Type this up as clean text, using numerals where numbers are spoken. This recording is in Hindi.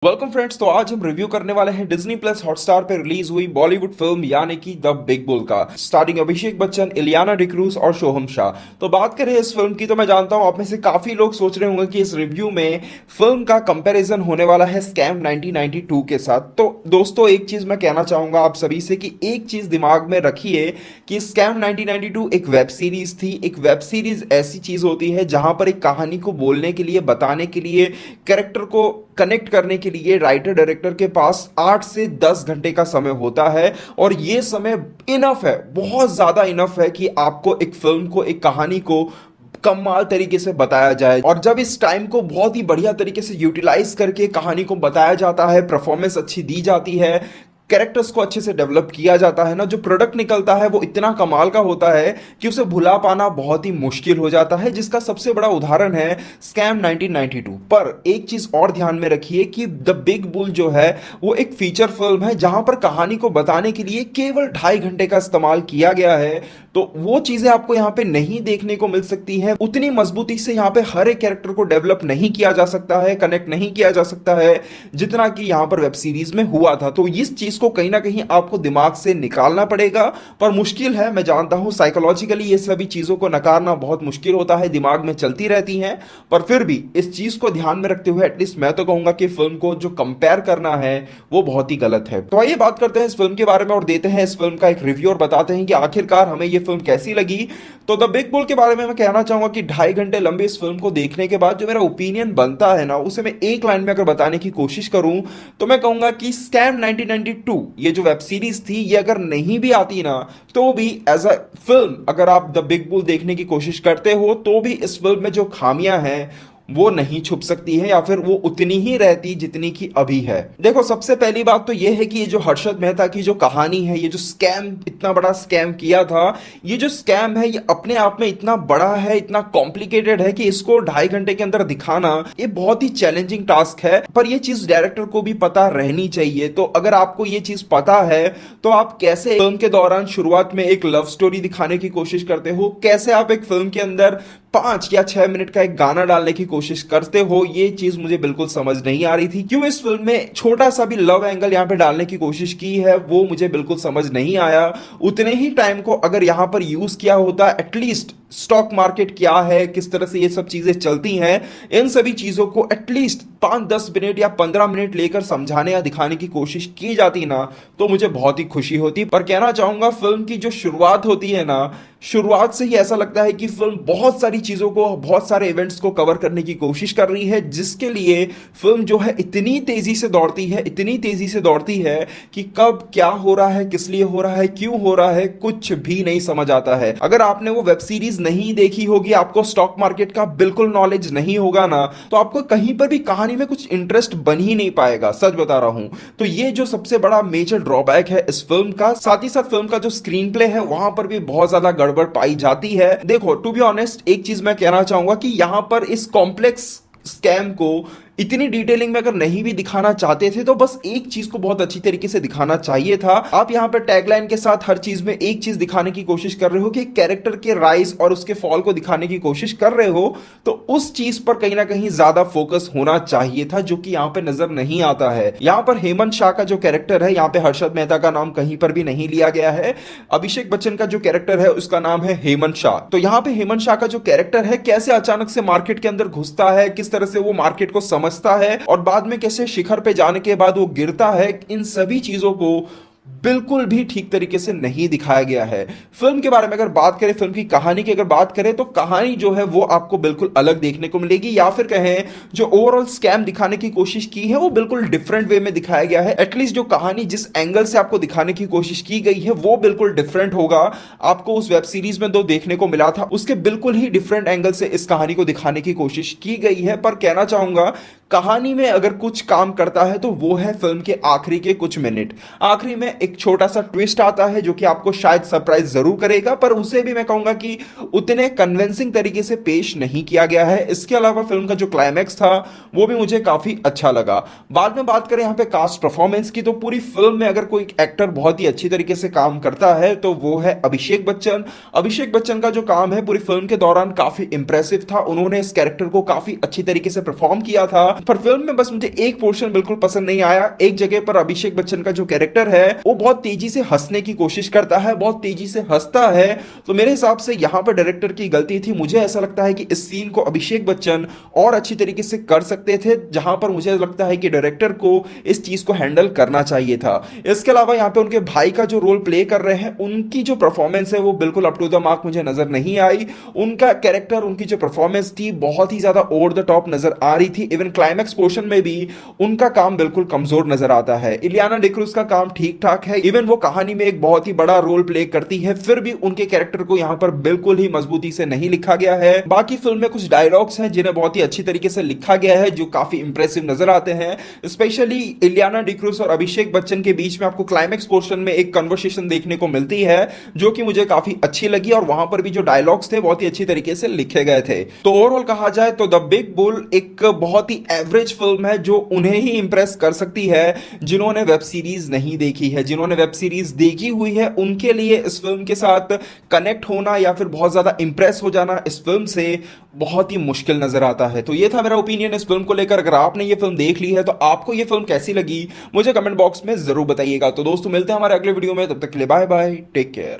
Welcome friends. तो आज हम रिव्यू करने वाले हैं डिज्नी प्लस हॉटस्टार पे रिलीज हुई बॉलीवुड फिल्म यानी कि द बिग बुल का, स्टार्टिंग अभिषेक बच्चन, इलियाना डिक्रूज और शोहम शाह। तो बात करें इस फिल्म की तो मैं जानता हूं आप में से काफी लोग सोच रहे होंगे कि इस रिव्यू में फिल्म का कंपैरिजन होने वाला है स्कैम 1992 के साथ। तो दोस्तों एक चीज मैं कहना चाहूंगा आप सभी से कि एक चीज दिमाग में रखिए कि स्कैम 1992 एक वेब सीरीज थी। एक वेब सीरीज ऐसी चीज होती है जहां पर एक कहानी को बोलने के लिए, बताने के लिए, कैरेक्टर को कनेक्ट करने के लिए राइटर डायरेक्टर के पास 8 से 10 घंटे का समय होता है। और ये समय इनफ है, बहुत ज्यादा इनफ है कि आपको एक फिल्म को, एक कहानी को कमाल तरीके से बताया जाए। और जब इस टाइम को बहुत ही बढ़िया तरीके से यूटिलाइज करके कहानी को बताया जाता है, परफॉर्मेंस अच्छी दी जाती है, कैरेक्टर्स को अच्छे से डेवलप किया जाता है ना, जो प्रोडक्ट निकलता है वो इतना कमाल का होता है कि उसे भुला पाना बहुत ही मुश्किल हो जाता है, जिसका सबसे बड़ा उदाहरण है स्कैम 1992। पर एक चीज और ध्यान में रखिए कि द बिग बुल जो है वो एक फीचर फिल्म है जहां पर कहानी को बताने के लिए केवल 2.5 घंटे का इस्तेमाल किया गया है। तो वो चीजें आपको यहाँ पे नहीं देखने को मिल सकती हैं। उतनी मजबूती से यहाँ पे हर एक कैरेक्टर को डेवलप नहीं किया जा सकता है, कनेक्ट नहीं किया जा सकता है जितना कि यहाँ पर वेब सीरीज में हुआ था। तो इस चीज को कहीं ना कहीं आपको दिमाग से निकालना पड़ेगा। पर मुश्किल है, मैं जानता हूं साइकोलॉजिकली ये सभी चीजों को नकारना बहुत मुश्किल होता है, दिमाग में चलती रहती हैं। पर फिर भी इस चीज को ध्यान में रखते हुए एटलीस्ट मैं तो कहूंगा कि फिल्म को जो कंपेयर करना है वो बहुत ही गलत है। तो आइए बात करते हैं इस फिल्म के बारे में और देते हैं इस फिल्म का एक रिव्यू और बताते हैं कि आखिरकार हमें ये फिल्म कैसी लगी। तो द बिग बुल के बारे में मैं कहना चाहूंगा कि 2.5 घंटे लंबी इस फिल्म को देखने के बाद जो मेरा ओपिनियन बनता है ना, उसे मैं एक लाइन में अगर बताने की कोशिश करूं तो मैं कहूंगा कि स्कैम 1992 ये जो वेब सीरीज थी, ये अगर नहीं भी आती ना तो भी एज अ फिल्म अगर आप द बिग बुल देखने की कोशिश करते हो तो भी इस फिल्म में जो खामियां हैं वो नहीं छुप सकती है, या फिर वो उतनी ही रहती जितनी की अभी है। देखो सबसे पहली बात तो ये है कि ये जो हर्षद मेहता की जो कहानी है, ये जो स्कैम, इतना बड़ा स्कैम किया था, ये जो स्कैम है ये अपने आप में इतना बड़ा है, इतना कॉम्प्लिकेटेड है कि इसको 2.5 घंटे के अंदर दिखाना ये बहुत ही चैलेंजिंग टास्क है। पर ये चीज डायरेक्टर को भी पता रहनी चाहिए। तो अगर आपको ये चीज पता है तो आप कैसे फिल्म के दौरान शुरुआत में एक लव स्टोरी दिखाने की कोशिश करते हो, कैसे आप एक फिल्म के अंदर 5 या 6 मिनट का एक गाना डालने की कोशिश करते हो, ये चीज मुझे बिल्कुल समझ नहीं आ रही थी। क्यों इस फिल्म में छोटा सा भी लव एंगल यहां पे डालने की कोशिश की है वो मुझे बिल्कुल समझ नहीं आया। उतने ही टाइम को अगर यहां पर यूज किया होता, एटलीस्ट स्टॉक मार्केट क्या है, किस तरह से ये सब चीजें चलती हैं, इन सभी चीजों को एटलीस्ट 5-10 मिनट या 15 मिनट लेकर समझाने या दिखाने की कोशिश की जाती ना तो मुझे बहुत ही खुशी होती। पर कहना चाहूंगा फिल्म की जो शुरुआत होती है ना, शुरुआत से ही ऐसा लगता है कि फिल्म बहुत सारी चीजों को, बहुत सारे इवेंट्स को कवर करने की कोशिश कर रही है, जिसके लिए फिल्म जो है इतनी तेजी से दौड़ती है, इतनी तेजी से दौड़ती है कि कब क्या हो रहा है, किस लिए हो रहा है, क्यों हो रहा है, कुछ भी नहीं समझ आता है। अगर आपने वो वेब सीरीज नहीं देखी होगी, आपको स्टॉक मार्केट का बिल्कुल नॉलेज नहीं होगा ना, तो आपको कहीं पर भी कहानी में कुछ इंटरेस्ट बन ही नहीं पाएगा, सच बता रहा हूं। तो ये जो सबसे बड़ा मेजर ड्रॉबैक है इस फिल्म का। साथ ही साथ फिल्म का जो स्क्रीन प्ले है वहां पर भी बहुत ज्यादा गड़बड़ पाई जाती है। देखो टू बी ऑनेस्ट एक चीज मैं कहना चाहूंगा कि यहां पर इस कॉम्प्लेक्स स्कैम को इतनी डिटेलिंग में अगर नहीं भी दिखाना चाहते थे तो बस एक चीज को बहुत अच्छी तरीके से दिखाना चाहिए था। आप यहां पर टैगलाइन के साथ हर चीज में एक चीज दिखाने की कोशिश कर रहे हो कि कैरेक्टर के राइज और उसके फॉल को दिखाने की कोशिश कर रहे हो, तो उस चीज पर कहीं ना कहीं ज्यादा फोकस होना चाहिए था, जो कि यहां पे नजर नहीं आता है। यहां पर हेमंत शाह का जो कैरेक्टर है, यहां पे हर्षद मेहता का नाम कहीं पर भी नहीं लिया गया है। अभिषेक बच्चन का जो कैरेक्टर है उसका नाम है हेमंत शाह। तो यहां पे हेमंत शाह का जो कैरेक्टर है कैसे अचानक से मार्केट के अंदर घुसता है, किस तरह से वो मार्केट को समझता है और बाद में कैसे शिखर पे जाने के बाद वो गिरता है, इन सभी चीजों को बिल्कुल भी ठीक तरीके से नहीं दिखाया गया है। फिल्म के बारे में अगर बात करें, फिल्म की कहानी की अगर बात करें तो कहानी जो है वो आपको बिल्कुल अलग देखने को मिलेगी, या फिर कहें जो ओवरऑल स्कैम दिखाने की कोशिश की है वो बिल्कुल डिफरेंट वे में दिखाया गया है। एटलीस्ट जो कहानी जिस एंगल से आपको दिखाने की कोशिश की गई है वो बिल्कुल डिफरेंट होगा। आपको उस वेब सीरीज में जो देखने को मिला था उसके बिल्कुल ही डिफरेंट एंगल से इस कहानी को दिखाने की कोशिश की गई है। पर कहना चाहूंगा कहानी में अगर कुछ काम करता है तो वो है फिल्म के आखिरी के कुछ मिनट। आखिरी में एक छोटा सा ट्विस्ट आता है जो कि आपको शायद सरप्राइज जरूर करेगा, पर उसे भी मैं कहूंगा कि उतने कन्विंसिंग तरीके से पेश नहीं किया गया है। इसके अलावा फिल्म का जो क्लाइमैक्स था वो भी मुझे काफी अच्छा लगा। बाद में बात करें यहाँ पे कास्ट परफॉर्मेंस की, तो पूरी फिल्म में अगर कोई एक्टर बहुत ही अच्छी तरीके से काम करता है तो वो है अभिषेक बच्चन। अभिषेक बच्चन का जो काम है पूरी फिल्म के दौरान काफी इंप्रेसिव था। उन्होंने इस कैरेक्टर को काफी अच्छी तरीके से परफॉर्म किया था। पर फिल्म में बस मुझे एक पोर्शन बिल्कुल पसंद नहीं आया। एक जगह पर अभिषेक बच्चन का जो कैरेक्टर है वो बहुत तेजी से हंसने की कोशिश करता है, बहुत तेजी से हंसता है। तो मेरे हिसाब से यहां पर डायरेक्टर की गलती थी। मुझे ऐसा लगता है कि इस सीन को अभिषेक बच्चन और अच्छी तरीके से कर सकते थे, जहां पर मुझे लगता है कि डायरेक्टर को इस चीज को हैंडल करना चाहिए था। इसके अलावा यहाँ पे उनके भाई का जो रोल प्ले कर रहे हैं, उनकी जो परफॉर्मेंस है वो बिल्कुल अप टू द मार्क मुझे नजर नहीं आई। उनका कैरेक्टर, उनकी जो परफॉर्मेंस थी बहुत ही ज्यादा ओवर द टॉप नजर आ रही थी। इवन क्लाइमैक्स पोर्शन में भी उनका काम बिल्कुल कमजोर नजर आता है। इलियाना डिक्रूज का काम ठीक ठाक है, इवन वो कहानी में एक बहुत ही बड़ा रोल प्ले करती है, फिर भी उनके कैरेक्टर को यहां पर बिल्कुल ही मजबूती से नहीं लिखा गया है। बाकी फिल्म में कुछ डायलॉग्स हैं जिन्हें बहुत ही अच्छी तरीके से लिखा गया है, जो काफी इंप्रेसिव नजर आते हैं। स्पेशली इलियाना डिक्रूज और अभिषेक बच्चन के बीच में आपको क्लाइमैक्स पोर्शन में एक कन्वर्सेशन देखने को मिलती है, जो कि मुझे काफी अच्छी लगी, और वहां पर भी जो डायलॉग्स थे बहुत ही अच्छी तरीके से लिखे गए थे। तो ओवरऑल कहा जाए तो द बिग बुल एक बहुत ही एवरेज फिल्म है, जो उन्हें ही इंप्रेस कर सकती है जिन्होंने वेब सीरीज नहीं देखी है। जिन्होंने वेब सीरीज देखी हुई है उनके लिए इस फिल्म के साथ कनेक्ट होना या फिर बहुत ज्यादा इंप्रेस हो जाना इस फिल्म से बहुत ही मुश्किल नजर आता है। तो ये था मेरा ओपिनियन इस फिल्म को लेकर। अगर आपने ये फिल्म देख ली है तो आपको ये फिल्म कैसी लगी मुझे कमेंट बॉक्स में जरूर बताइएगा। तो दोस्तों मिलते हैं हमारे अगले वीडियो में, तब तक के लिए बाय बाय, टेक केयर।